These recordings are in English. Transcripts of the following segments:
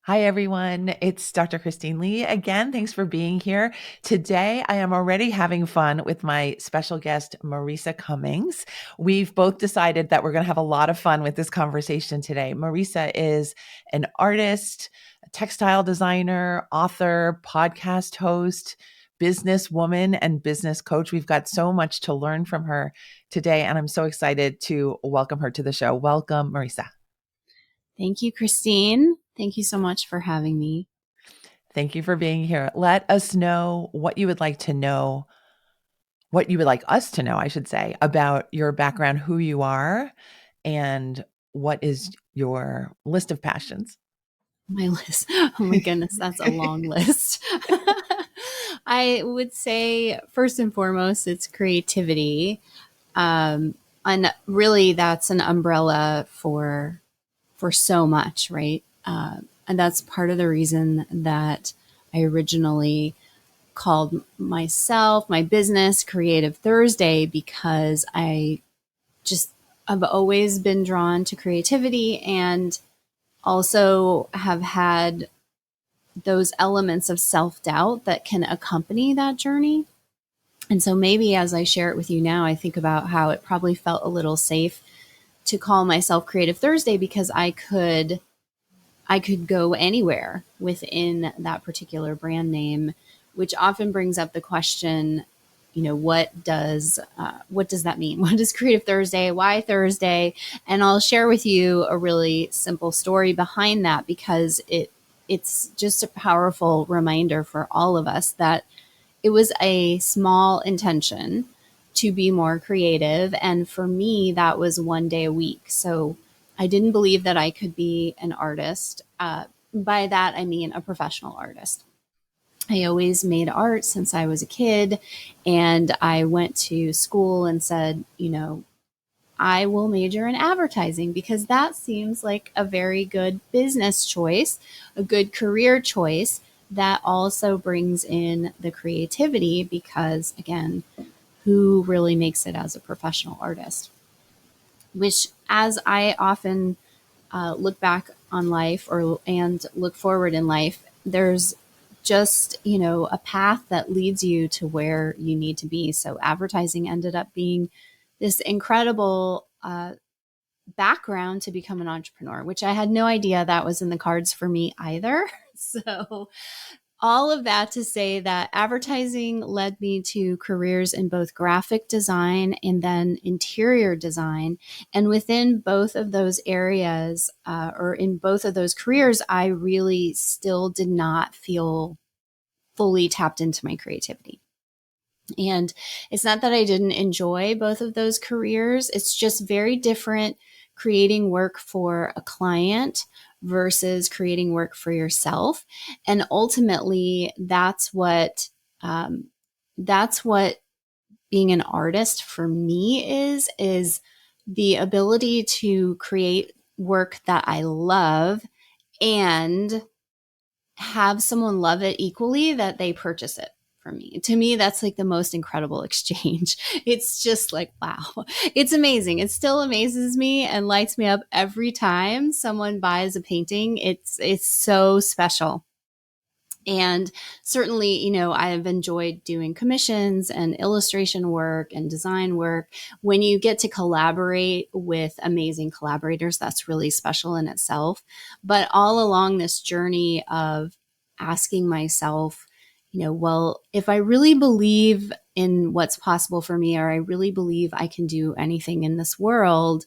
Hi, everyone. It's Dr. Christine Lee again. Thanks for being here. Today, I am already having fun with my special guest, Marissa Cummings. We've both decided that we're going to have a lot of fun with this conversation today. Marissa is an artist, a textile designer, author, podcast host, businesswoman, and business coach. We've got so much to learn from her today, and I'm so excited to welcome her to the show. Welcome, Marissa. Thank you, Christine. Thank you so much for having me. Thank you for being here. Let us know what you would like to know, what you would like us to know, I should say, about your background, who you are, and what is your list of passions. My list. Oh my goodness, that's a long list. I would say, first and foremost, it's creativity. And really, that's an umbrella for so much, right? And that's part of the reason that I originally called my business Creative Thursday, because just I've always been drawn to creativity and also have had those elements of self-doubt that can accompany that journey. And so maybe as I share it with you now, I think about how it probably felt a little safe to call myself Creative Thursday, because I could go anywhere within that particular brand name, which often brings up the question, what does that mean? What is Creative Thursday? Why Thursday? And I'll share with you a really simple story behind that, because it's just a powerful reminder for all of us that it was a small intention to be more creative. And for me, that was one day a week. So I didn't believe that I could be an artist. By that, I mean a professional artist. I always made art since I was a kid. And I went to school and said, I will major in advertising because that seems like a very good business choice, a good career choice that also brings in the creativity, because again, who really makes it as a professional artist? Which, as I often look back on life and look forward in life, there's just, a path that leads you to where you need to be. So advertising ended up being this incredible background to become an entrepreneur, which I had no idea that was in the cards for me either. So all of that to say that advertising led me to careers in both graphic design and then interior design. And within both of those areas, or in both of those careers, I really still did not feel fully tapped into my creativity. And it's not that I didn't enjoy both of those careers, it's just very different creating work for a client versus creating work for yourself. And ultimately, that's what being an artist for me is the ability to create work that I love and have someone love it equally that they purchase it from me. To me, that's like the most incredible exchange. It's just like, wow, it's amazing. It still amazes me and lights me up every time someone buys a painting. It's so special. And certainly, I have enjoyed doing commissions and illustration work and design work. When you get to collaborate with amazing collaborators, that's really special in itself. But all along this journey of asking myself, well, if I really believe in what's possible for me, or I really believe I can do anything in this world,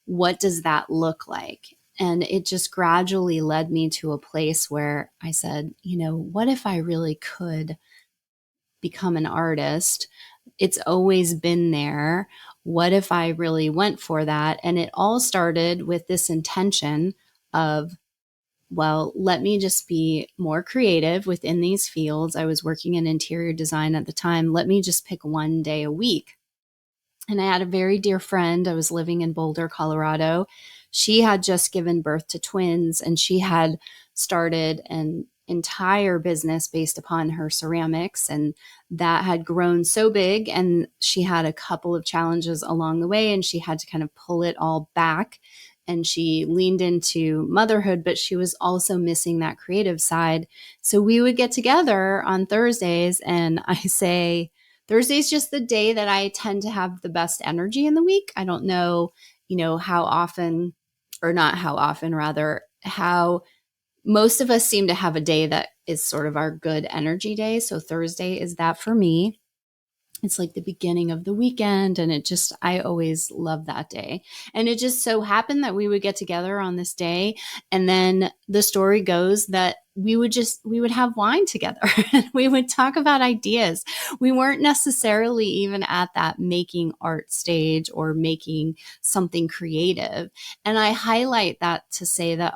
what does that look like? And it just gradually led me to a place where I said, what if I really could become an artist? It's always been there. What if I really went for that? And it all started with this intention of, well, let me just be more creative within these fields. I was working in interior design at the time. Let me just pick one day a week. And I had a very dear friend. I was living in Boulder, Colorado. She had just given birth to twins, and she had started an entire business based upon her ceramics. And that had grown so big, and she had a couple of challenges along the way, and she had to kind of pull it all back and she leaned into motherhood, but she was also missing that creative side. So we would get together on Thursdays, and I say, Thursday's just the day that I tend to have the best energy in the week. I don't know, how often, or not how often, rather, how most of us seem to have a day that is sort of our good energy day. So Thursday is that for me. It's like the beginning of the weekend, and I always love that day. And it just so happened that we would get together on this day, and then the story goes that we would have wine together and we would talk about ideas. We weren't necessarily even at that making art stage or making something creative. And I highlight that to say that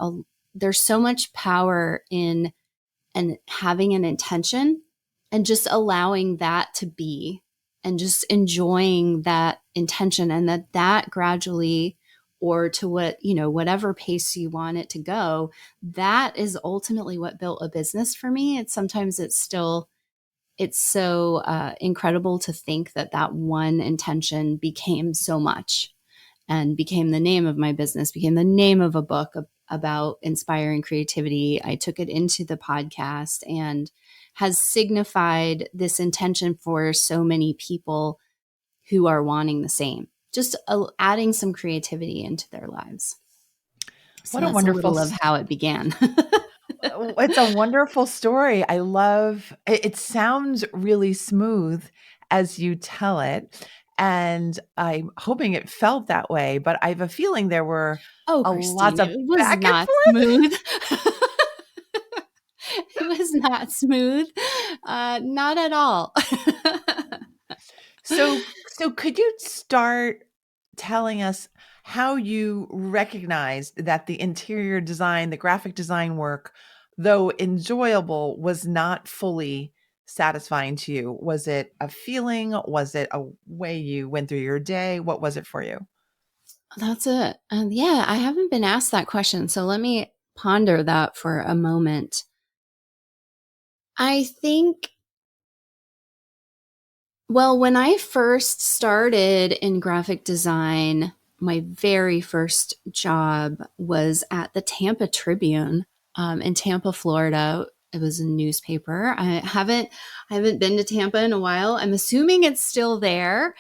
there's so much power in and having an intention and just allowing that to be, and just enjoying that intention, and that gradually, or to whatever pace you want it to go, that is ultimately what built a business for me. It's so incredible to think that one intention became so much, and became the name of my business, became the name of a book about inspiring creativity. I took it into the podcast and has signified this intention for so many people who are wanting the same, just adding some creativity into their lives. So What a that's a wonderful little of how it began. It's a wonderful story. I love it. It sounds really smooth as you tell it. And I'm hoping it felt that way, but I have a feeling there were Oh, lots Christine, of it was back and not forth. smooth. It was not smooth. Not at all. So could you start telling us how you recognized that the interior design, the graphic design work, though enjoyable, was not fully satisfying to you? Was it a feeling? Was it a way you went through your day? What was it for you? That's it. Yeah, I haven't been asked that question. So let me ponder that for a moment. I think, well, when I first started in graphic design, my very first job was at the Tampa Tribune in Tampa, Florida. It was a newspaper. I haven't been to Tampa in a while. I'm assuming it's still there,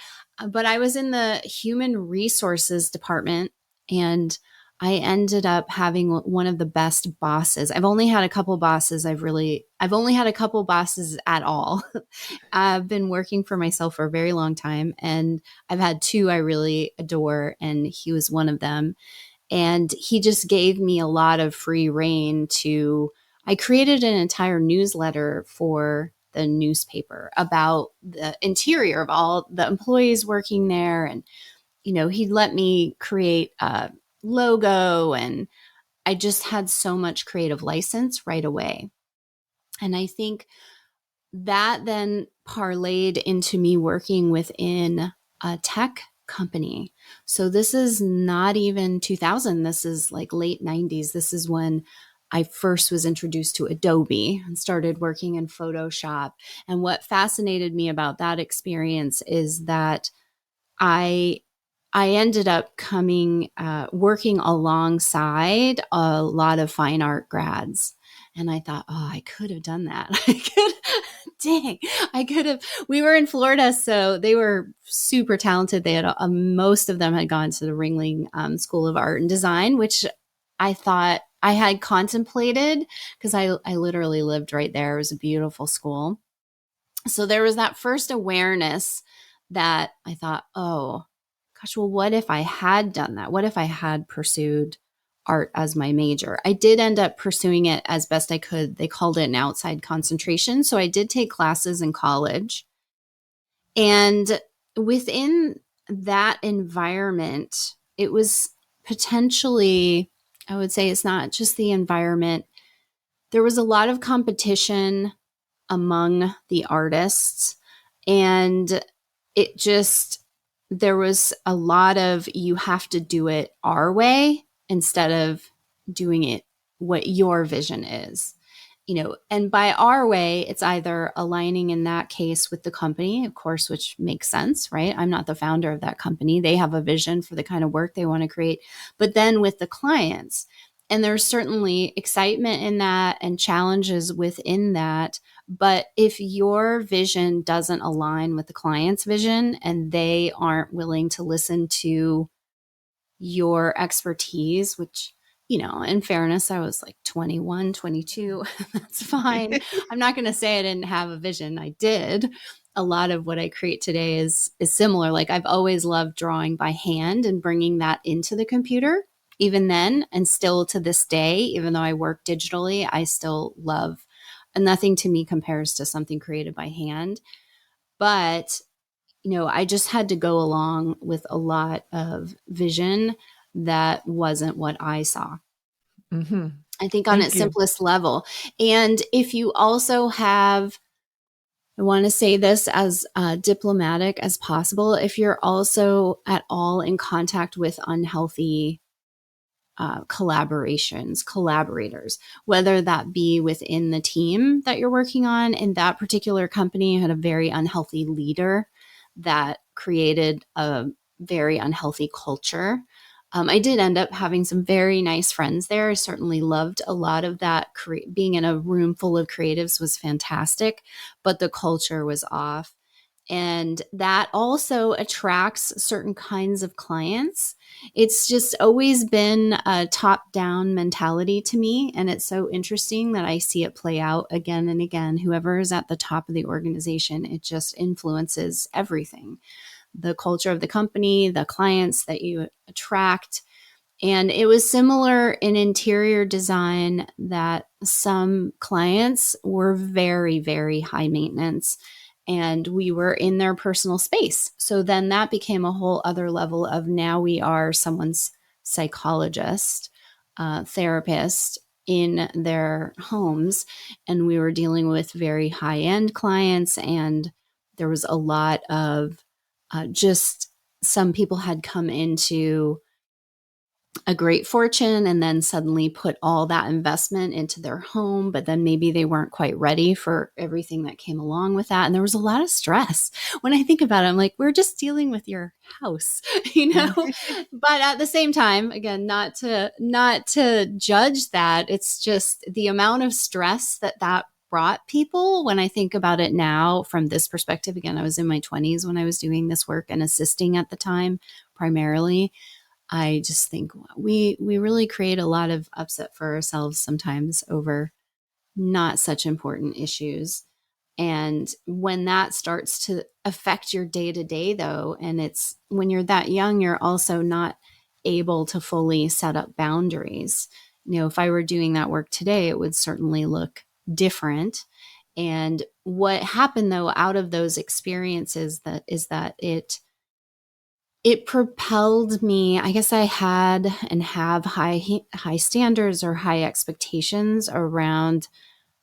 but I was in the human resources department, and I ended up having one of the best bosses. I've only had a couple bosses. I've only had a couple bosses at all. I've been working for myself for a very long time, and I've had two I really adore, and he was one of them. And he just gave me a lot of free reign to. I created an entire newsletter for the newspaper about the interior of all the employees working there. And, he'd let me create a logo, and I just had so much creative license right away. And I think that then parlayed into me working within a tech company. So this is not even 2000. This is like late 90s. This is when I first was introduced to Adobe and started working in Photoshop. And what fascinated me about that experience is that I I ended up working alongside a lot of fine art grads. And I thought, oh, I could have done that. Dang, I could have. We were in Florida, so they were super talented. They had most of them had gone to the Ringling School of Art and Design, which I thought I had contemplated because I literally lived right there. It was a beautiful school. So there was that first awareness that I thought, oh, gosh, well, what if I had done that? What if I had pursued art as my major? I did end up pursuing it as best I could. They called it an outside concentration. So I did take classes in college. And within that environment, it was potentially, I would say it's not just the environment. There was a lot of competition among the artists, and it just, there was a lot of, you have to do it our way instead of doing it what your vision is. And by our way, it's either aligning in that case with the company, of course, which makes sense, right? I'm not the founder of that company. They have a vision for the kind of work they want to create, but then with the clients. And there's certainly excitement in that and challenges within that. But if your vision doesn't align with the client's vision and they aren't willing to listen to your expertise, which, in fairness, I was like 21, 22. That's fine. I'm not going to say I didn't have a vision. I did. A lot of what I create today is similar. Like I've always loved drawing by hand and bringing that into the computer. Even then, and still to this day, even though I work digitally, I still love, and nothing to me compares to something created by hand. But I just had to go along with a lot of vision that wasn't what I saw. Hmm. I think on Thank its you. simplest level. And if you also have, I want to say this as diplomatic as possible, if you're also at all in contact with unhealthy collaborators, whether that be within the team that you're working on. In that particular company, you had a very unhealthy leader that created a very unhealthy culture. I did end up having some very nice friends there. I certainly loved a lot of that. Being in a room full of creatives was fantastic, but the culture was off. And that also attracts certain kinds of clients. It's just always been a top down mentality to me. And it's so interesting that I see it play out again and again. Whoever is at the top of the organization, it just influences everything: the culture of the company, the clients that you attract. And it was similar in interior design that some clients were very, very high maintenance and we were in their personal space. So then that became a whole other level of now we are someone's psychologist, therapist in their homes. And we were dealing with very high end clients. And there was a lot of just some people had come into a great fortune and then suddenly put all that investment into their home, but then maybe they weren't quite ready for everything that came along with that. And there was a lot of stress. When I think about it, I'm like, we're just dealing with your house, you know? But at the same time, again, not to judge that. It's just the amount of stress that brought people. When I think about it now from this perspective, again, I was in my 20s when I was doing this work and assisting at the time primarily. I just think we really create a lot of upset for ourselves sometimes over not such important issues. And when that starts to affect your day to day, though, and it's when you're that young, you're also not able to fully set up boundaries. If I were doing that work today, it would certainly look different. And what happened, though, out of those experiences that it propelled me. I guess I had and have high standards or high expectations around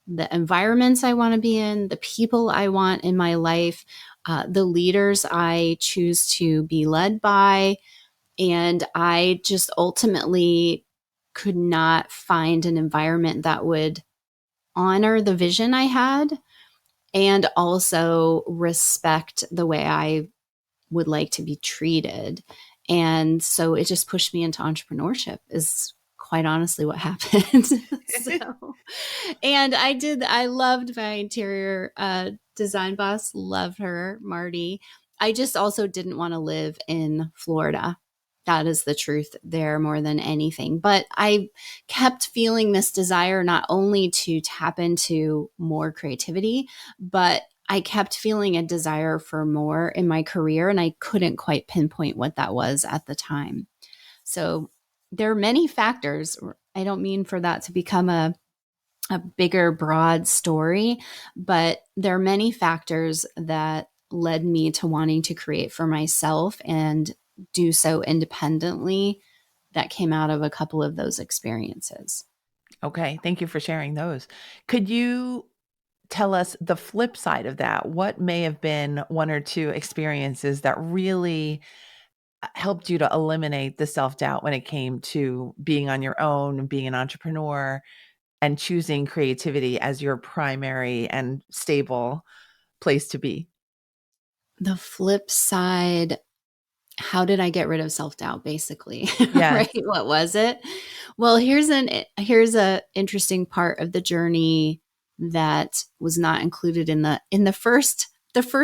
the environments I want to be in, the people I want in my life, the leaders I choose to be led by. And I just ultimately could not find an environment that would honor the vision I had and also respect the way I would like to be treated. And so it just pushed me into entrepreneurship, is quite honestly what happened. So, and I loved my interior design boss, loved her, Marty. I just also didn't want to live in Florida. That is the truth there more than anything. But I kept feeling this desire not only to tap into more creativity, but I kept feeling a desire for more in my career, and I couldn't quite pinpoint what that was at the time. So there are many factors. I don't mean for that to become a bigger, broad story, but there are many factors that led me to wanting to create for myself and do so independently that came out of a couple of those experiences. Okay. Thank you for sharing those. Could you tell us the flip side of that? What may have been one or two experiences that really helped you to eliminate the self doubt when it came to being on your own and being an entrepreneur? and choosing creativity as your primary and stable place to be? The flip side, how did I get rid of self-doubt, basically? Yes. Right? What was it? Well, here's a interesting part of the journey that was not included in the first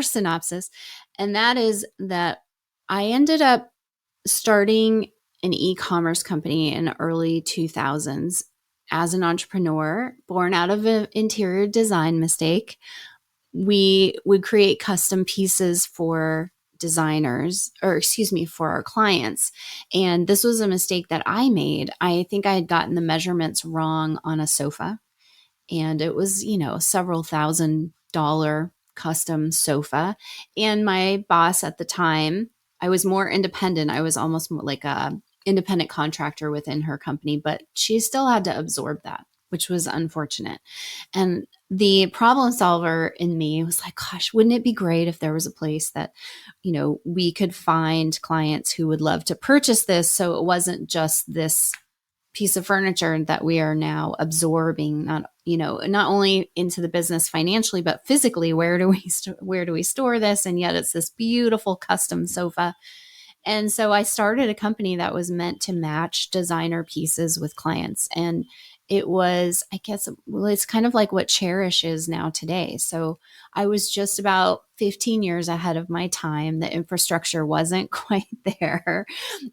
synopsis, and that is that I ended up starting an e-commerce company in the early 2000s as an entrepreneur, born out of an interior design mistake. We would create custom pieces for designers, or excuse me, for our clients. And this was a mistake that I made. I think I had gotten the measurements wrong on a sofa, and it was, several $1,000 custom sofa. And my boss at the time, I was more independent. I was almost like a independent contractor within her company, but she still had to absorb that, which was unfortunate. And the problem solver in me was like, gosh, wouldn't it be great if there was a place that, we could find clients who would love to purchase this, so it wasn't just this piece of furniture that we are now absorbing, not only into the business financially, but physically. Where do we store this? And yet it's this beautiful custom sofa. And so I started a company that was meant to match designer pieces with clients. And it was, I guess, well, it's kind of like what Cherish is now today. So I was just about 15 years ahead of my time. The infrastructure wasn't quite there.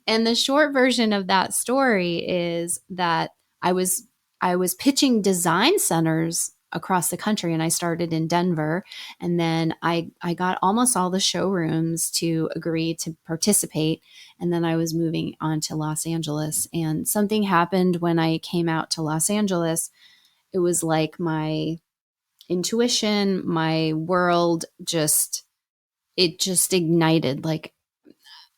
And the short version of that story is that I was I was pitching design centers across the country, and I started in Denver, and then I got almost all the showrooms to agree to participate, and then I was moving on to Los Angeles. And something happened when I came out to Los Angeles. It was like my intuition, my world just ignited. Like,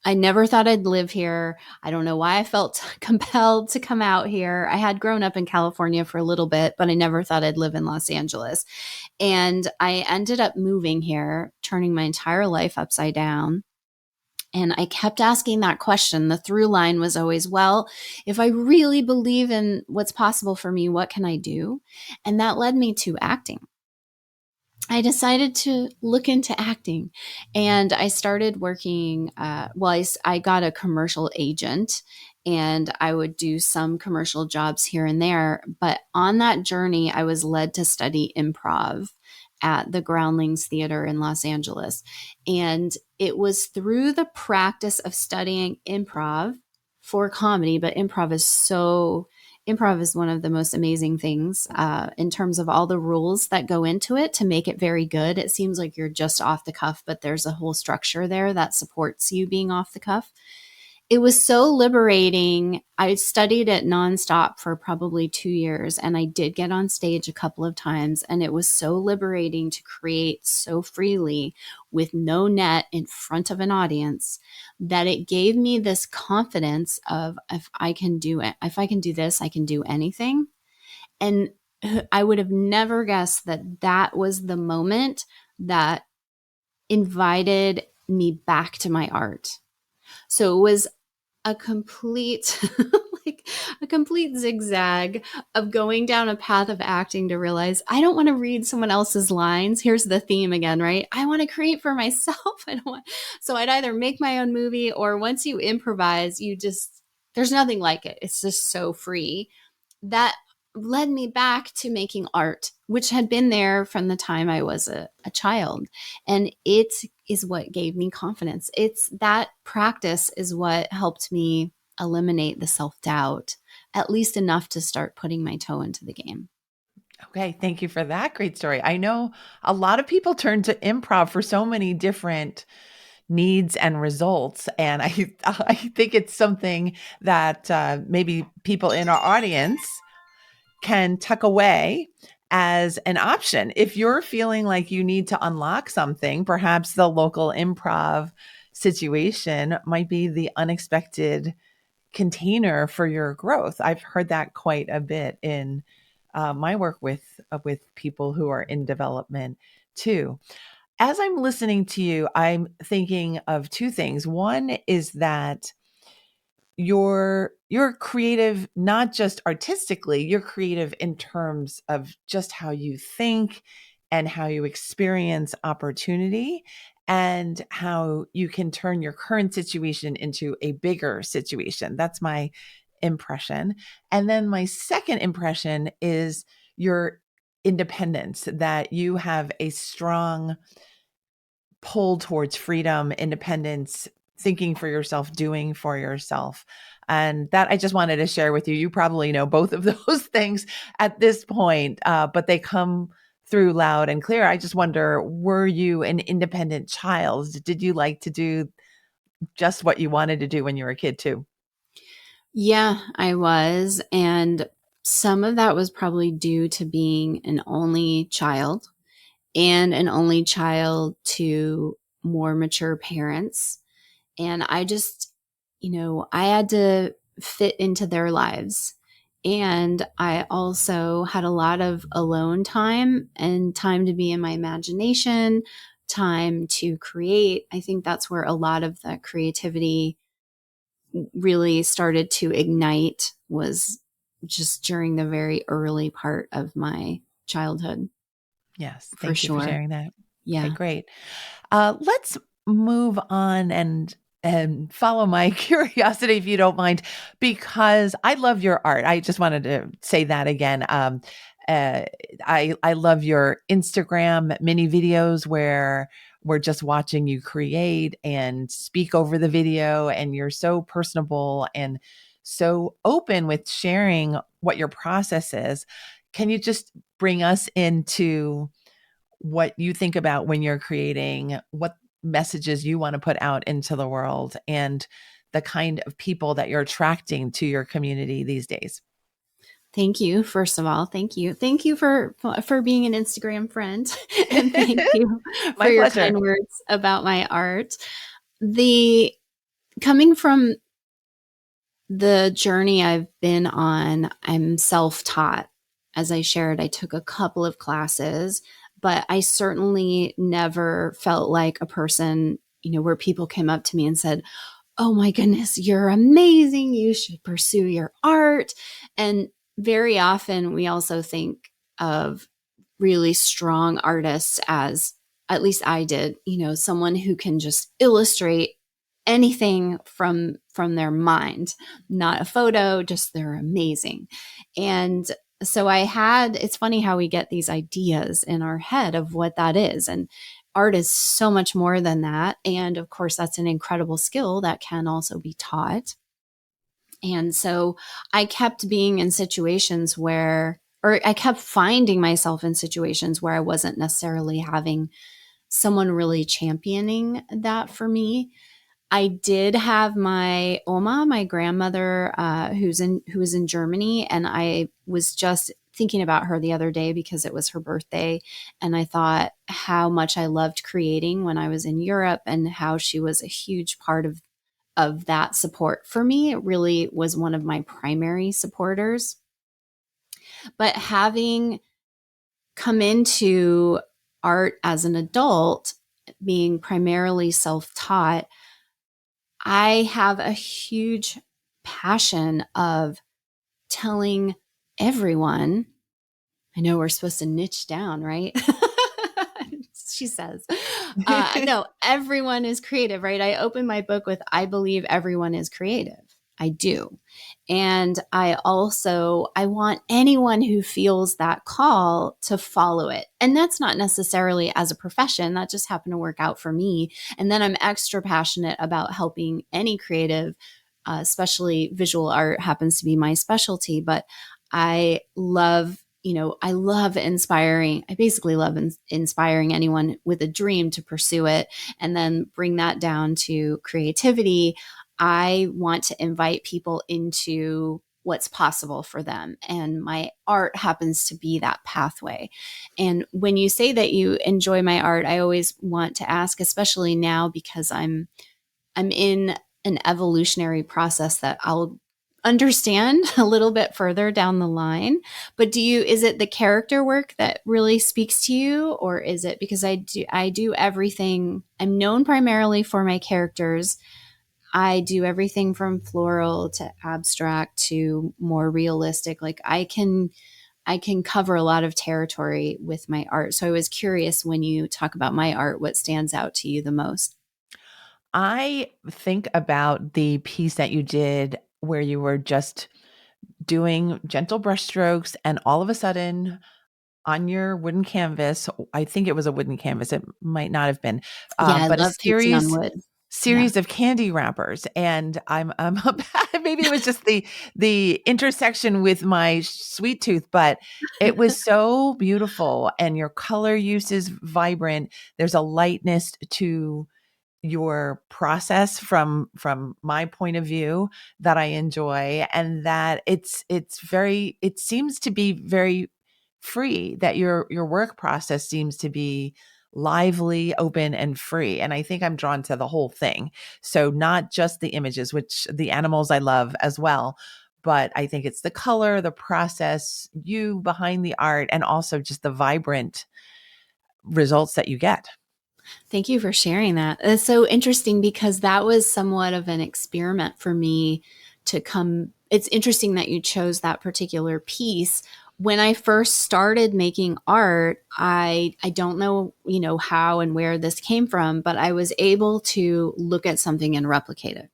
I never thought I'd live here. I don't know why I felt compelled to come out here. I had grown up in California for a little bit, but I never thought I'd live in Los Angeles. And I ended up moving here, turning my entire life upside down. And I kept asking that question. The through line was always, well, if I really believe in what's possible for me, what can I do? And that led me to acting. I decided to look into acting, and I started working. I got a commercial agent, and I would do some commercial jobs here and there. But on that journey, I was led to study improv at the Groundlings Theater in Los Angeles. And it was through the practice of studying improv for comedy, but improv is one of the most amazing things in terms of all the rules that go into it to make it very good. It seems like you're just off the cuff, but there's a whole structure there that supports you being off the cuff. It was so liberating. I studied it nonstop for probably 2 years, and I did get on stage a couple of times, and it was so liberating to create so freely with no net in front of an audience that it gave me this confidence of, if I can do it, if I can do this, I can do anything. And I would have never guessed that that was the moment that invited me back to my art. So it was a complete like a complete zigzag of going down a path of acting to realize I don't want to read someone else's lines. Here's the theme again, right? I want to create for myself. I don't want So I'd either make my own movie, or once you improvise, there's nothing like it. It's just so free. That led me back to making art, which had been there from the time I was a child. And it is what gave me confidence. It's that practice is what helped me eliminate the self doubt, at least enough to start putting my toe into the game. Okay, thank you for that great story. I know a lot of people turn to improv for so many different needs and results, and I I think it's something that maybe people in our audience can tuck away as an option. If you're feeling like you need to unlock something, perhaps the local improv situation might be the unexpected container for your growth. I've heard that quite a bit in my work with people who are in development too. As I'm listening to you, I'm thinking of two things. One is that you're creative, not just artistically, you're creative in terms of just how you think and how you experience opportunity and how you can turn your current situation into a bigger situation. That's my impression. And then my second impression is your independence, that you have a strong pull towards freedom, independence, thinking for yourself, doing for yourself. And that I just wanted to share with you. You probably know both of those things at this point, but they come through loud and clear. I just wonder, were you an independent child? Did you like to do just what you wanted to do when you were a kid too? Yeah, I was. And some of that was probably due to being an only child and an only child to more mature parents. And I just, I had to fit into their lives. And I also had a lot of alone time and time to be in my imagination, time to create. I think that's where a lot of the creativity really started to ignite, was just during the very early part of my childhood, Yes. for Thank you for sure. sharing that. Okay, Yeah. great. Let's move on and follow my curiosity, if you don't mind, because I love your art. I just wanted to say that again. Uh, I love your Instagram mini videos where we're just watching you create and speak over the video, and you're so personable and so open with sharing what your process is. Can you just bring us into what you think about when you're creating, what messages you want to put out into the world, and the kind of people that you're attracting to your community these days? Thank you. First of all, thank you. Thank you for being an Instagram friend and thank you for My your pleasure. kind words about my art. The Coming from the journey I've been on, I'm self-taught. As I shared, I took a couple of classes, but I certainly never felt like a person, where people came up to me and said, "Oh my goodness, you're amazing. You should pursue your art." And very often we also think of really strong artists as, at least I did, someone who can just illustrate anything from their mind, not a photo, just they're amazing. And so it's funny how we get these ideas in our head of what that is. And art is so much more than that. And of course, that's an incredible skill that can also be taught. And so I kept being in situations or I kept finding myself in situations where I wasn't necessarily having someone really championing that for me. I did have my Oma, my grandmother, who was in Germany, and I was just thinking about her the other day because it was her birthday, and I thought how much I loved creating when I was in Europe, and how she was a huge part of that support for me. It really was one of my primary supporters. But having come into art as an adult, being primarily self-taught, I have a huge passion of telling everyone. I know we're supposed to niche down, right? She says, no, everyone is creative, right? I open my book with, I believe everyone is creative. I do. And I want anyone who feels that call to follow it. And that's not necessarily as a profession, that just happened to work out for me. And then I'm extra passionate about helping any creative, especially visual art happens to be my specialty. But I love, I love inspiring. I basically love inspiring anyone with a dream to pursue it, and then bring that down to creativity. I want to invite people into what's possible for them. And my art happens to be that pathway. And when you say that you enjoy my art, I always want to ask, especially now because I'm in an evolutionary process that I'll understand a little bit further down the line. But is it the character work that really speaks to you, or is it because I do everything? I'm known primarily for my characters. I do everything from floral to abstract to more realistic. Like I can cover a lot of territory with my art. So I was curious, when you talk about my art, what stands out to you the most? I think about the piece that you did where you were just doing gentle brush strokes, and all of a sudden on your wooden canvas, I think it was a wooden canvas, it might not have been, Yeah, I but a love painting on series wood. Yeah. series of candy wrappers, and I'm maybe it was just the intersection with my sweet tooth, but it was so beautiful, and your color use is vibrant. There's a lightness to your process from my point of view that I enjoy, and that it seems to be very free, that your work process seems to be lively, open, and free. And I think I'm drawn to the whole thing. So not just the images, which the animals I love as well, but I think it's the color, the process, you behind the art, and also just the vibrant results that you get. Thank you for sharing that. It's so interesting because that was somewhat of an experiment for me to come. It's interesting that you chose that particular piece. When I first started making art, I don't know, how and where this came from, but I was able to look at something and replicate it.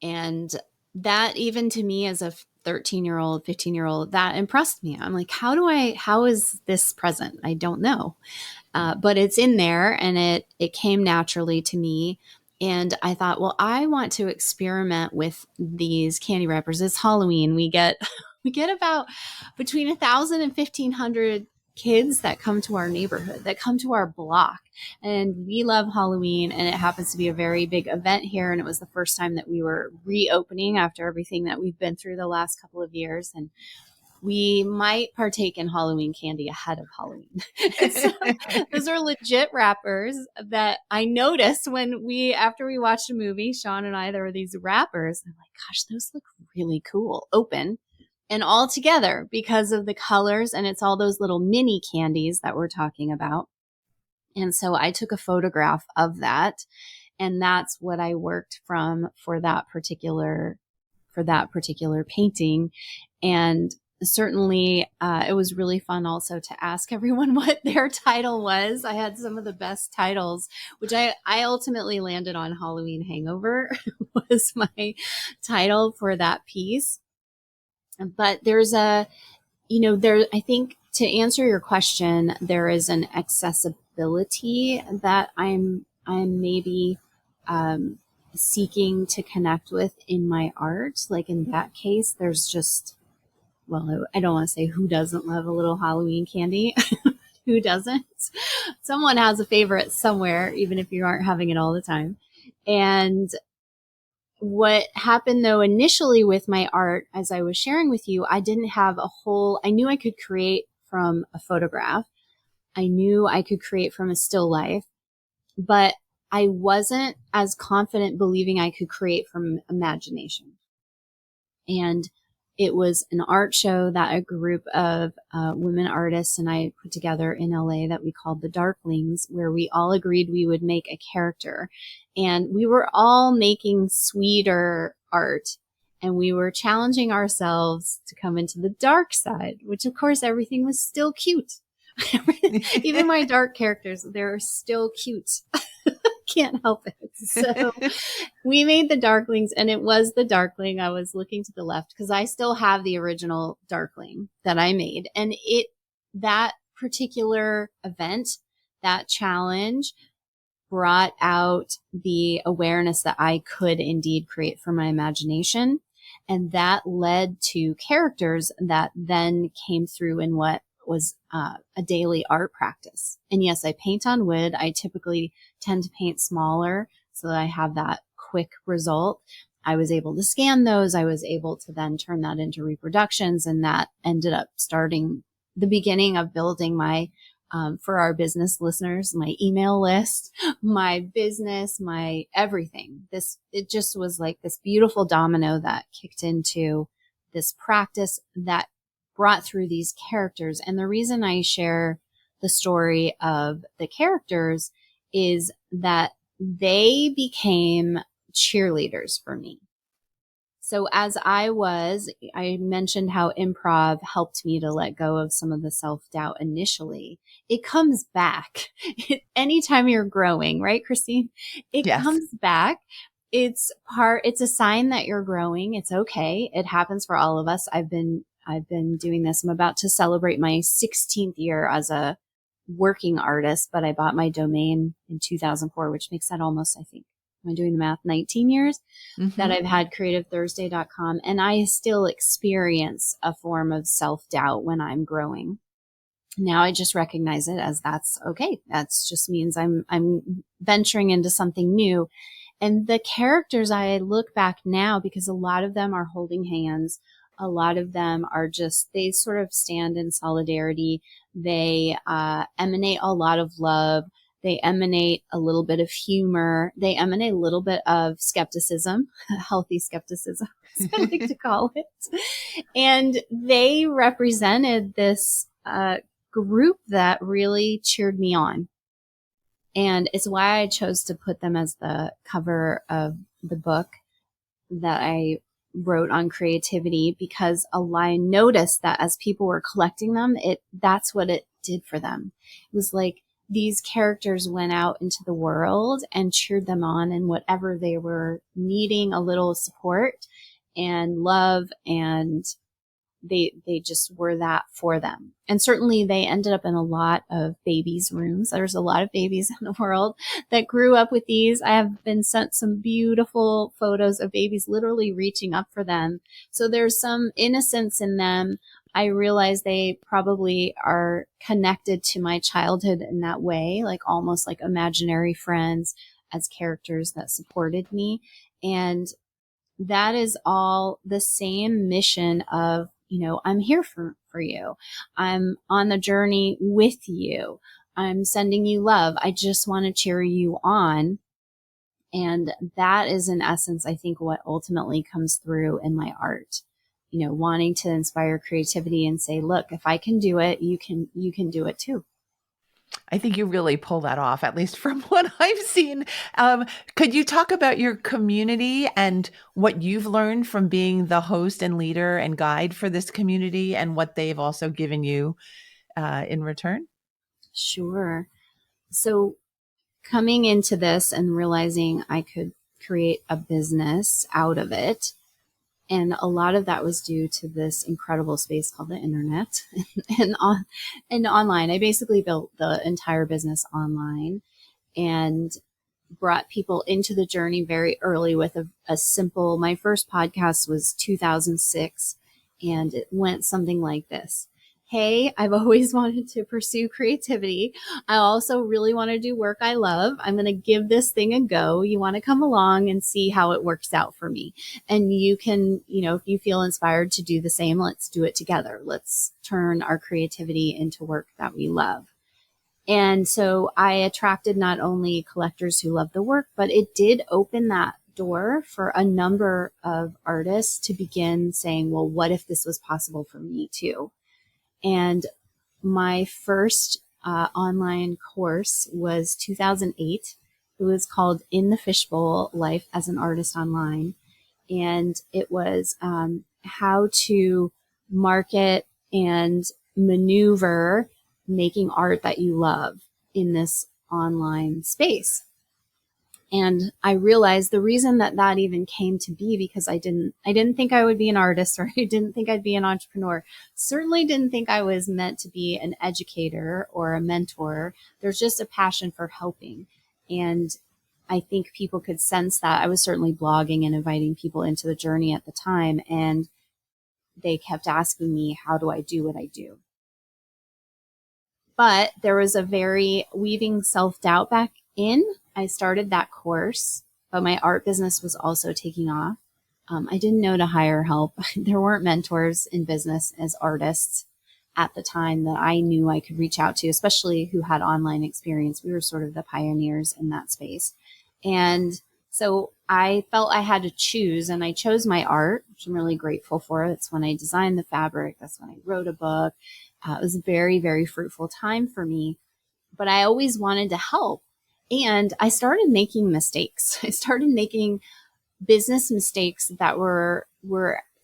And that, even to me as a 13-year-old, 15-year-old, that impressed me. I'm like, how is this present? I don't know. But it's in there, and it came naturally to me. And I thought, well, I want to experiment with these candy wrappers. It's Halloween. We get we get about between 1,000 and 1,500 kids that come to our neighborhood, that come to our block. And we love Halloween, and it happens to be a very big event here. And it was the first time that we were reopening after everything that we've been through the last couple of years. And we might partake in Halloween candy ahead of Halloween. So those are legit wrappers that I noticed after we watched a movie, Sean and I, there were these wrappers. I'm like, gosh, those look really cool, open and all together because of the colors. And it's all those little mini candies that we're talking about. And so I took a photograph of that. And that's what I worked from for that particular painting. And certainly it was really fun also to ask everyone what their title was. I had some of the best titles, which I ultimately landed on Halloween Hangover was my title for that piece. But there's I think, to answer your question, there is an accessibility that I'm maybe seeking to connect with in my art. Like in that case, there's just, well, I don't want to say who doesn't love a little Halloween candy. Who doesn't? Someone has a favorite somewhere, even if you aren't having it all the time. And what happened though initially with my art, as I was sharing with you, I didn't have I knew I could create from a photograph. I knew I could create from a still life, but I wasn't as confident believing I could create from imagination. And it was an art show that a group of women artists and I put together in LA that we called the Darklings, where we all agreed we would make a character. And we were all making sweeter art. And we were challenging ourselves to come into the dark side, which of course everything was still cute. Even my dark characters, they're still cute. Can't help it. So we made the Darklings, and it was the Darkling. I was looking to the left because I still have the original Darkling that I made. And that particular event, that challenge, brought out the awareness that I could indeed create from my imagination. And that led to characters that then came through in what was a daily art practice. And yes, I paint on wood. I typically tend to paint smaller so that I have that quick result. I was able to scan those. I was able to then turn that into reproductions. And that ended up starting the beginning of building my, for our business listeners, my email list, my business, my everything. It just was like this beautiful domino that kicked into this practice that brought through these characters. And the reason I share the story of the characters is that they became cheerleaders for me. So as I mentioned how improv helped me to let go of some of the self-doubt initially. It comes back anytime you're growing, right, Christine? It Yes. comes back. It's a sign that you're growing. It's okay. It happens for all of us. I've been doing this. I'm about to celebrate my 16th year as a working artist, but I bought my domain in 2004, which makes that almost, I think, am I doing the math? 19 years that I've had creativethursday.com. And I still experience a form of self-doubt when I'm growing. Now I just recognize it as that's okay. That's just means I'm venturing into something new. And the characters, I look back now because a lot of them are holding hands. A lot of them are just, they sort of stand in solidarity. They emanate a lot of love. They emanate a little bit of humor. They emanate a little bit of skepticism, healthy skepticism, as I like to call it. And they represented this group that really cheered me on. And it's why I chose to put them as the cover of the book that I wrote on creativity, because I noticed that as people were collecting them, that's what it did for them. It was like these characters went out into the world and cheered them on in whatever they were needing, a little support and love, and they just were that for them. And certainly they ended up in a lot of babies' rooms. There's a lot of babies in the world that grew up with these. I have been sent some beautiful photos of babies literally reaching up for them. So there's some innocence in them. I realize they probably are connected to my childhood in that way, like almost like imaginary friends as characters that supported me. And that is all the same mission of, I'm here for you. I'm on the journey with you. I'm sending you love. I just want to cheer you on. And that is in essence, I think, what ultimately comes through in my art, wanting to inspire creativity and say, look, if I can do it, you can do it too. I think you really pull that off, at least from what I've seen. Could you talk about your community and what you've learned from being the host and leader and guide for this community, and what they've also given you in return? Sure. So coming into this and realizing I could create a business out of it, and a lot of that was due to this incredible space called the internet and online. I basically built the entire business online and brought people into the journey very early with a simple, my first podcast was 2006, and it went something like this. Hey, I've always wanted to pursue creativity. I also really want to do work I love. I'm going to give this thing a go. You want to come along and see how it works out for me. And you can, if you feel inspired to do the same, let's do it together. Let's turn our creativity into work that we love. And so I attracted not only collectors who love the work, but it did open that door for a number of artists to begin saying, well, what if this was possible for me too? And my first online course was 2008. It was called In the Fishbowl: Life as an Artist Online. And it was how to market and maneuver making art that you love in this online space. And I realized the reason that even came to be because I didn't think I would be an artist, or I didn't think I'd be an entrepreneur. Certainly didn't think I was meant to be an educator or a mentor. There's just a passion for helping. And I think people could sense that. I was certainly blogging and inviting people into the journey at the time. And they kept asking me, how do I do what I do? But there was a very weaving self-doubt back in. I started that course, but my art business was also taking off. I didn't know to hire help. There weren't mentors in business as artists at the time that I knew I could reach out to, especially who had online experience. We were sort of the pioneers in that space. And so I felt I had to choose, and I chose my art, which I'm really grateful for. That's when I designed the fabric. That's when I wrote a book. It was a very, very fruitful time for me, but I always wanted to help. And I started making mistakes. I started making business mistakes that were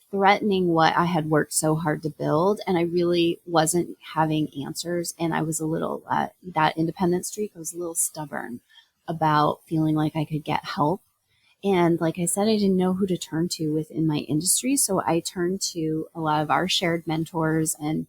threatening what I had worked so hard to build, and I really wasn't having answers. And I was a little that independent streak. I was a little stubborn about feeling like I could get help. And like I said, I didn't know who to turn to within my industry. So I turned to a lot of our shared mentors, and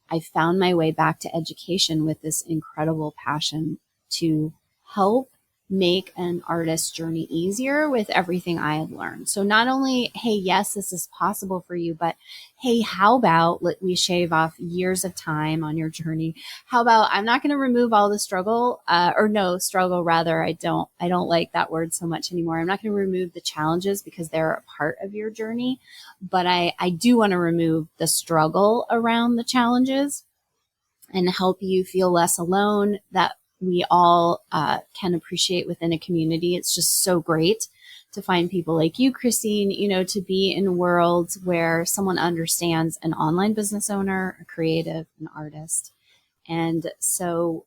I found my way back to education with this incredible passion to help make an artist's journey easier with everything I had learned. So not only, hey, yes, this is possible for you, but hey, how about we shave off years of time on your journey? How about I'm not going to remove all the struggle, or no struggle rather. I don't like that word so much anymore. I'm not going to remove the challenges because they're a part of your journey, but I do want to remove the struggle around the challenges and help you feel less alone, that we all can appreciate within a community. It's just so great to find people like you, Christine, to be in worlds where someone understands an online business owner, a creative, an artist. And so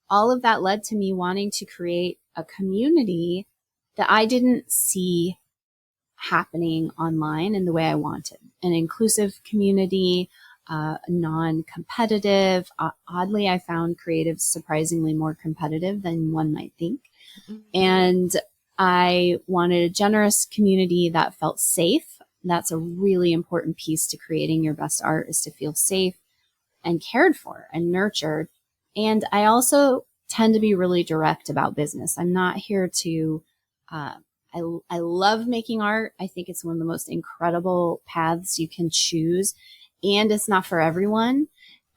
all of that led to me wanting to create a community that I didn't see happening online in the way I wanted. An inclusive community, non-competitive. Oddly, I found creatives surprisingly more competitive than one might think. And I wanted a generous community that felt safe. That's a really important piece to creating your best art, is to feel safe and cared for and nurtured. And I also tend to be really direct about business. I'm not here to, I love making art. I think it's one of the most incredible paths you can choose. And it's not for everyone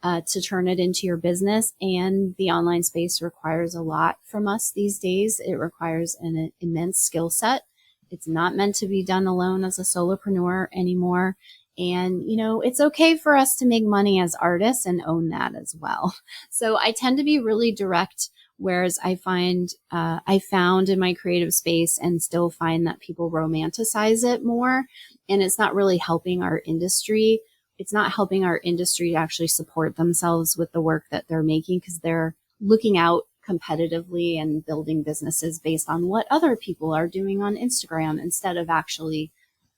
to turn it into your business. And the online space requires a lot from us these days. It requires an immense skill set. It's not meant to be done alone as a solopreneur anymore. And, it's okay for us to make money as artists and own that as well. So I tend to be really direct, whereas I found in my creative space and still find that people romanticize it more. And it's not really helping our industry. It's not helping our industry to actually support themselves with the work that they're making, because they're looking out competitively and building businesses based on what other people are doing on Instagram instead of actually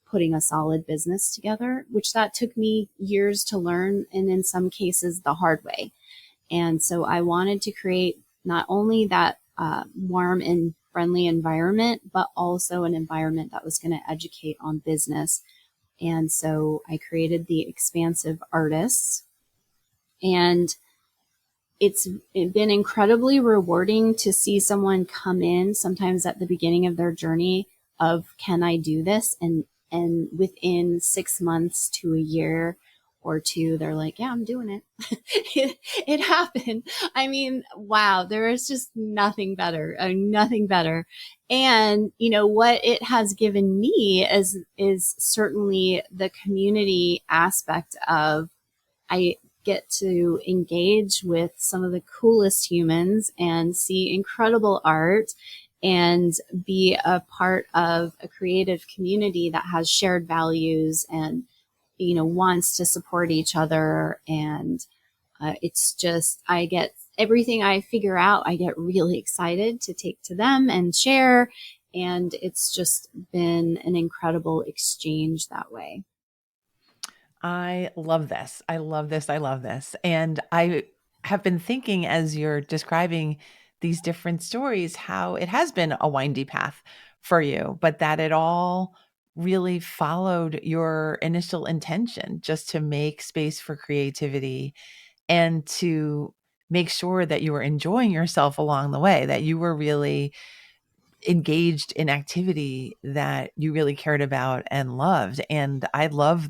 putting a solid business together, which that took me years to learn, and in some cases the hard way. And so I wanted to create not only that warm and friendly environment, but also an environment that was going to educate on business. And so I created the Expansive Artists, and it's been incredibly rewarding to see someone come in sometimes at the beginning of their journey of, can I do this? And within 6 months to a year or two, they're like, yeah, I'm doing it. it happened. I mean, wow, there is just nothing better, nothing better. And what it has given me is certainly the community aspect of, I get to engage with some of the coolest humans and see incredible art and be a part of a creative community that has shared values and, wants to support each other. And it's just, I get everything I figure out, I get really excited to take to them and share. And it's just been an incredible exchange that way. I love this. I love this. I love this. And I have been thinking, as you're describing these different stories, how it has been a windy path for you, but that it all really followed your initial intention, just to make space for creativity and to make sure that you were enjoying yourself along the way, that you were really engaged in activity that you really cared about and loved. And I love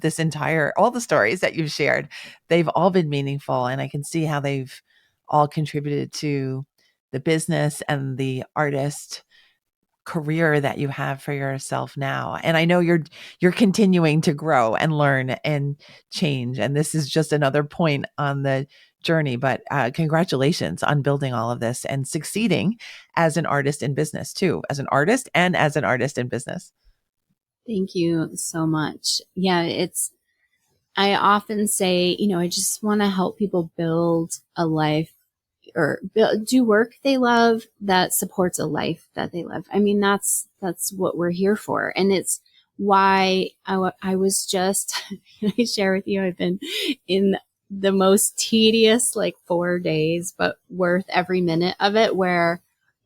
all the stories that you've shared. They've all been meaningful, and I can see how they've all contributed to the business and the artist career that you have for yourself now. And I know you're continuing to grow and learn and change. And this is just another point on the journey. But congratulations on building all of this and succeeding as an artist in business too, as an artist and as an artist in business. Thank you so much. Yeah, I often say, I just want to help people build a life or do work they love that supports a life that they love. I mean, that's what we're here for. And it's why I was just, I share with you, I've been in the most tedious, like 4 days, but worth every minute of it, where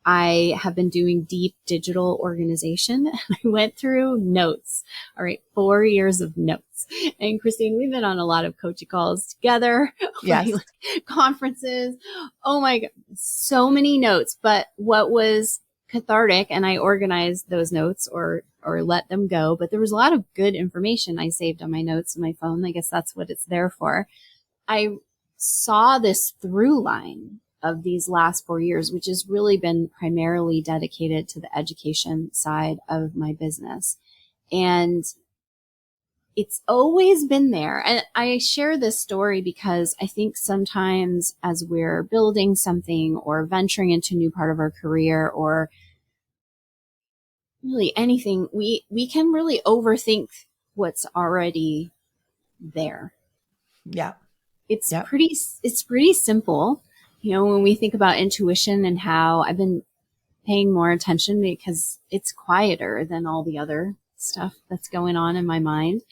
I have been doing deep digital organization. I went through notes. All right, 4 years of notes. And Christine, we've been on a lot of coaching calls together, Yes. like conferences. Oh my God, so many notes. But what was cathartic, and I organized those notes or let them go, but there was a lot of good information I saved on my notes on my phone. I guess that's what it's there for. I saw this through line of these last 4 years, which has really been primarily dedicated to the education side of my business. And it's always been there. And I share this story because I think sometimes as we're building something or venturing into a new part of our career or really anything, we can really overthink what's already there. Yeah. It's Yeah. pretty simple. You know, when we think about intuition and how I've been paying more attention because it's quieter than all the other stuff that's going on in my mind.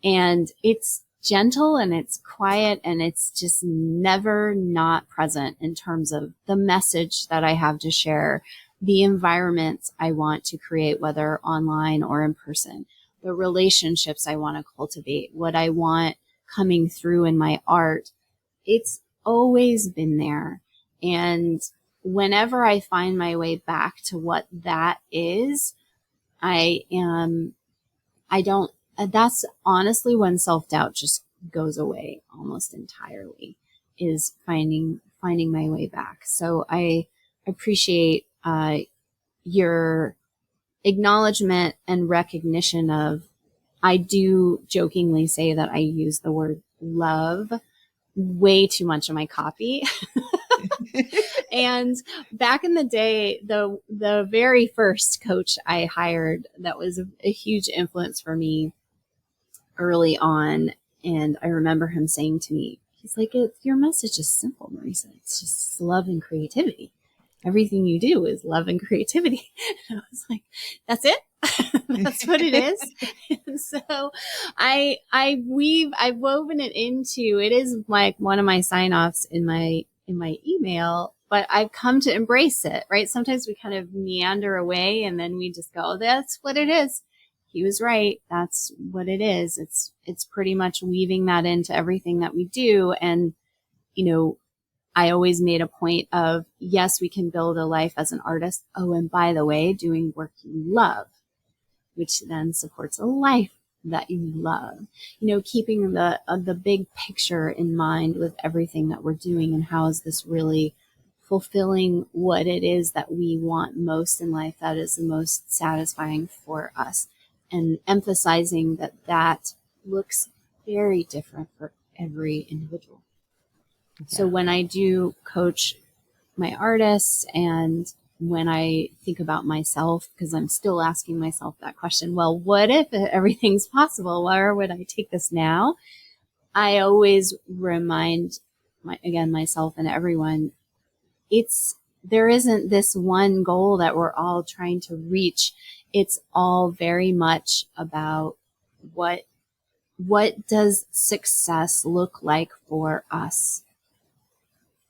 And it's gentle and it's quiet and it's just never not present in terms of the message that I have to share, the environments I want to create, whether online or in person, the relationships I want to cultivate, what I want coming through in my art. It's always been there. And whenever I find my way back to what that is, I don't, that's honestly when self-doubt just goes away almost entirely, is finding my way back. So I appreciate your acknowledgement and recognition of, I do jokingly say that I use the word love way too much in my copy. And back in the day, the very first coach I hired that was a huge influence for me early on, and I remember him saying to me, he's like, your message is simple, Marisa. It's just love and creativity. Everything you do is love and creativity. And I was like, that's it? That's what it is. And so I've woven it into, it is like one of my sign-offs in my email, but I've come to embrace it, right? Sometimes we kind of meander away and then we just go, oh, that's what it is. He was right. That's what it is. It's pretty much weaving that into everything that we do. And, you know, I always made a point of, yes, we can build a life as an artist. Oh, and by the way, doing work you love, which then supports a life that you love. You know, keeping the big picture in mind with everything that we're doing, and how is this really fulfilling what it is that we want most in life, that is the most satisfying for us, and emphasizing that that looks very different for every individual. Yeah. So when I do coach my artists and when I think about myself, because I'm still asking myself that question, well, what if everything's possible? Where would I take this now? I always remind myself and everyone, there isn't this one goal that we're all trying to reach. It's all very much about what does success look like for us?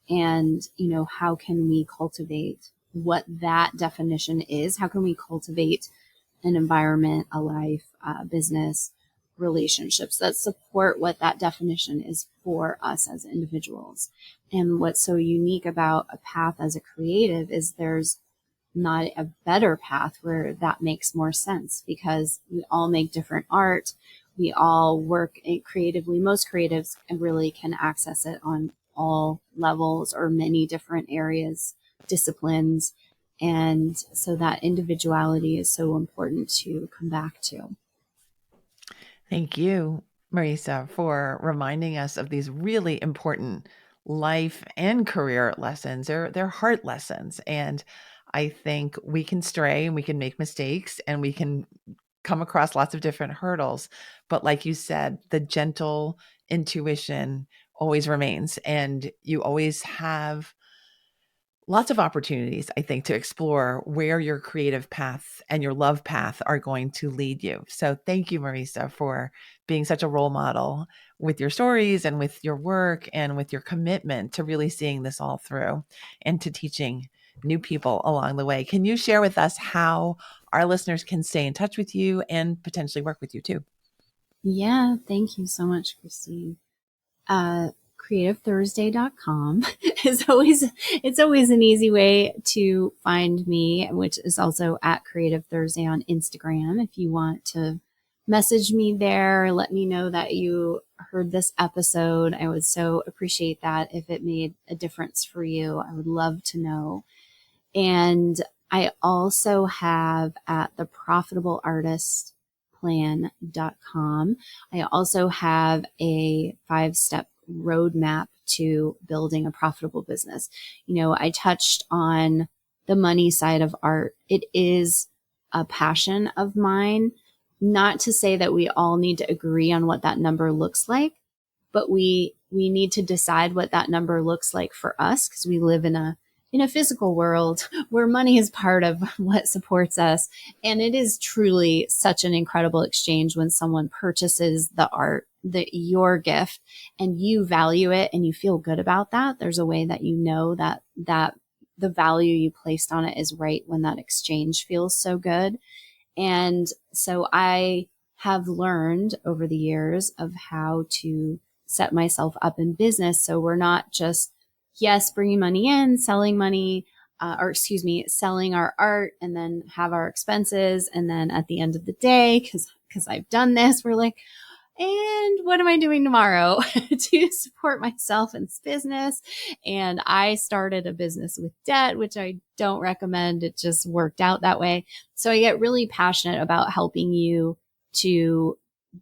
And, you know, how can we cultivate what that definition is? How can we cultivate an environment, a life, a business, relationships that support what that definition is for us as individuals? And what's so unique about a path as a creative is there's not a better path where that makes more sense, because we all make different art. We all work creatively. Most creatives really can access it on all levels or many different areas, disciplines. And so that individuality is so important to come back to. Thank you, Marisa, for reminding us of these really important life and career lessons. They're heart lessons. And I think we can stray and we can make mistakes and we can come across lots of different hurdles. But like you said, the gentle intuition always remains. And you always have lots of opportunities, I think, to explore where your creative path and your love path are going to lead you. So thank you, Marisa, for being such a role model with your stories and with your work and with your commitment to really seeing this all through and to teaching new people along the way. Can you share with us how our listeners can stay in touch with you and potentially work with you too? Yeah, thank you so much, Christine. CreativeThursday.com is always, it's always an easy way to find me, which is also at Creative Thursday on Instagram. If you want to message me there, let me know that you heard this episode. I would so appreciate that. If it made a difference for you, I would love to know. And I also have at theprofitableartistplan.com. I also have a 5-step roadmap to building a profitable business. You know, I touched on the money side of art. It is a passion of mine. Not to say that we all need to agree on what that number looks like, but we need to decide what that number looks like for us, because we live in a physical world where money is part of what supports us. And it is truly such an incredible exchange when someone purchases the art, your gift, and you value it and you feel good about that. There's a way that you know that the value you placed on it is right when that exchange feels so good. And so I have learned over the years of how to set myself up in business. So we're not just, yes, bringing money in, selling selling our art and then have our expenses. And then at the end of the day, because I've done this, we're like, and what am I doing tomorrow to support myself in this business? And I started a business with debt, which I don't recommend. It just worked out that way. So I get really passionate about helping you to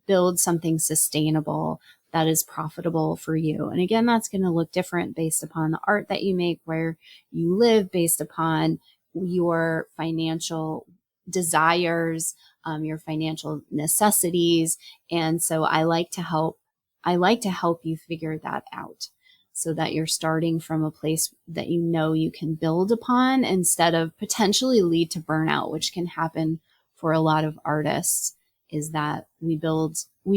build something sustainable that is profitable for you. And again, that's going to look different based upon the art that you make, where you live, based upon your financial desires, your financial necessities. And so I like to help you figure that out, so that you're starting from a place that you know you can build upon, instead of potentially lead to burnout, which can happen for a lot of artists. Is that we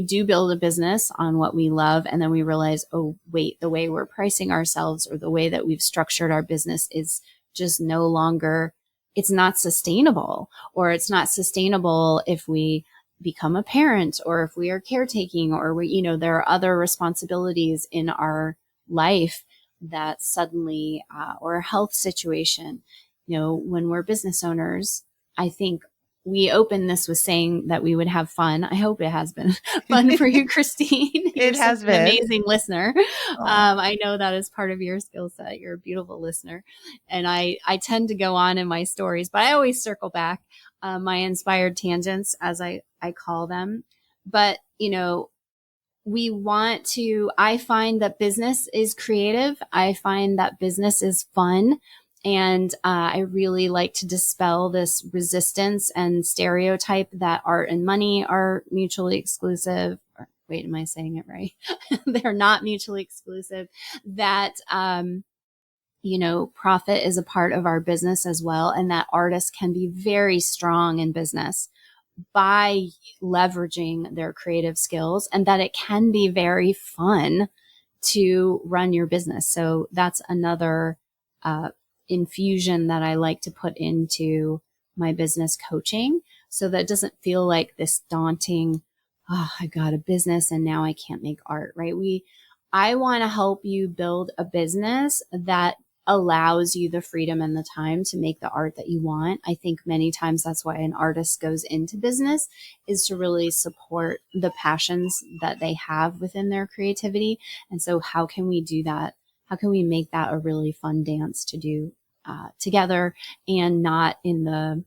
do build a business on what we love, and then we realize, oh wait, the way we're pricing ourselves or the way that we've structured our business is just no longer, it's not sustainable. Or it's not sustainable if we become a parent, or if we are caretaking, or there are other responsibilities in our life that suddenly, or a health situation. When we're business owners, I think we opened this with saying that we would have fun. I hope it has been fun for you, Christine. You're It has such an been. amazing listener. Oh. I know that is part of your skill set. You're a beautiful listener. And I tend to go on in my stories, but I always circle back, my inspired tangents, as I call them. But, I find that business is creative. I find that business is fun. And I really like to dispel this resistance and stereotype that art and money are mutually exclusive. Or, wait, am I saying it right? They're not mutually exclusive. That, profit is a part of our business as well. And that artists can be very strong in business by leveraging their creative skills, and that it can be very fun to run your business. So that's another, infusion that I like to put into my business coaching, so that it doesn't feel like this daunting, oh, I got a business and now I can't make art, right? I want to help you build a business that allows you the freedom and the time to make the art that you want. I think many times that's why an artist goes into business, is to really support the passions that they have within their creativity. And so how can we do that? How can we make that a really fun dance to do together, and not in the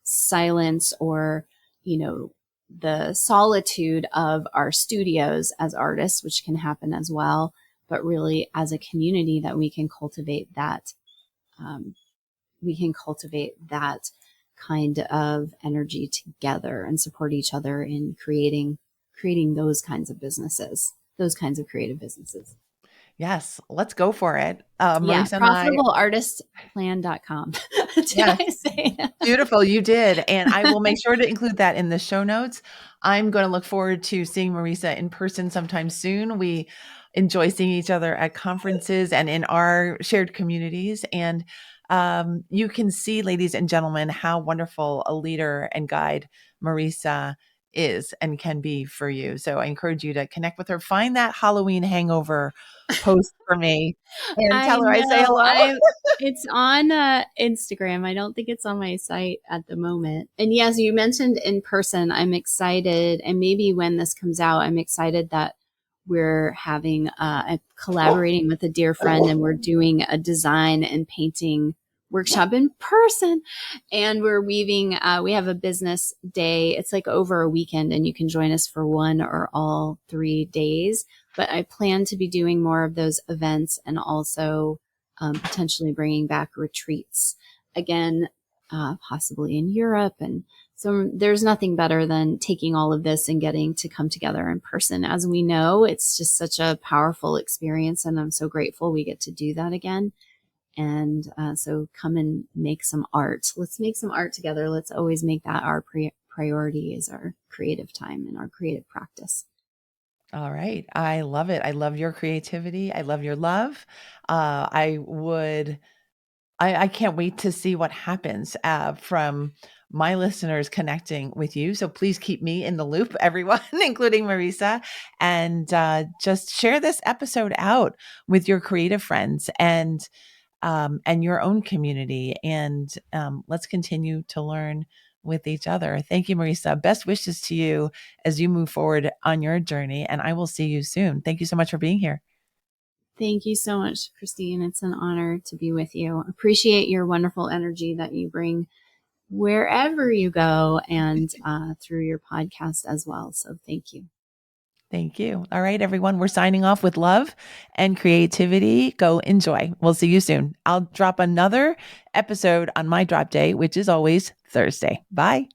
silence or, the solitude of our studios as artists, which can happen as well, but really as a community that we can cultivate that. Kind of energy together and support each other in creating those kinds of businesses, those kinds of creative businesses. Yes, let's go for it. Yeah, Marisa and I, profitableartistplan.com. Did yes, I say that? beautiful. You did. And I will make sure to include that in the show notes. I'm going to look forward to seeing Marisa in person sometime soon. We enjoy seeing each other at conferences and in our shared communities. And you can see, ladies and gentlemen, how wonderful a leader and guide Marisa is and can be for you. So I encourage you to connect with her. Find that Halloween hangover post for me and I tell her I say know. hello. It's on Instagram. I don't think it's on my site at the moment. And yes, you mentioned in person. I'm excited, and maybe when this comes out, I'm excited that we're having collaborating with a dear friend, and we're doing a design and painting workshop in person, and we're weaving. We have a business day. It's like over a weekend, and you can join us for one or all 3 days. But I plan to be doing more of those events, and also potentially bringing back retreats again, possibly in Europe. And so there's nothing better than taking all of this and getting to come together in person. As we know, it's just such a powerful experience, and I'm so grateful we get to do that again. And so come and make some art. Let's make some art together. Let's always make that our priority, is our creative time and our creative practice. All right. I love it. I love your creativity. I love your love. I would, I can't wait to see what happens from my listeners connecting with you. So please keep me in the loop, everyone, including Marisa, and just share this episode out with your creative friends and your own community. And let's continue to learn with each other. Thank you, Marisa. Best wishes to you as you move forward on your journey. And I will see you soon. Thank you so much for being here. Thank you so much, Christine. It's an honor to be with you. Appreciate your wonderful energy that you bring wherever you go, and through your podcast as well. So thank you. Thank you. All right, everyone. We're signing off with love and creativity. Go enjoy. We'll see you soon. I'll drop another episode on my drop day, which is always Thursday. Bye.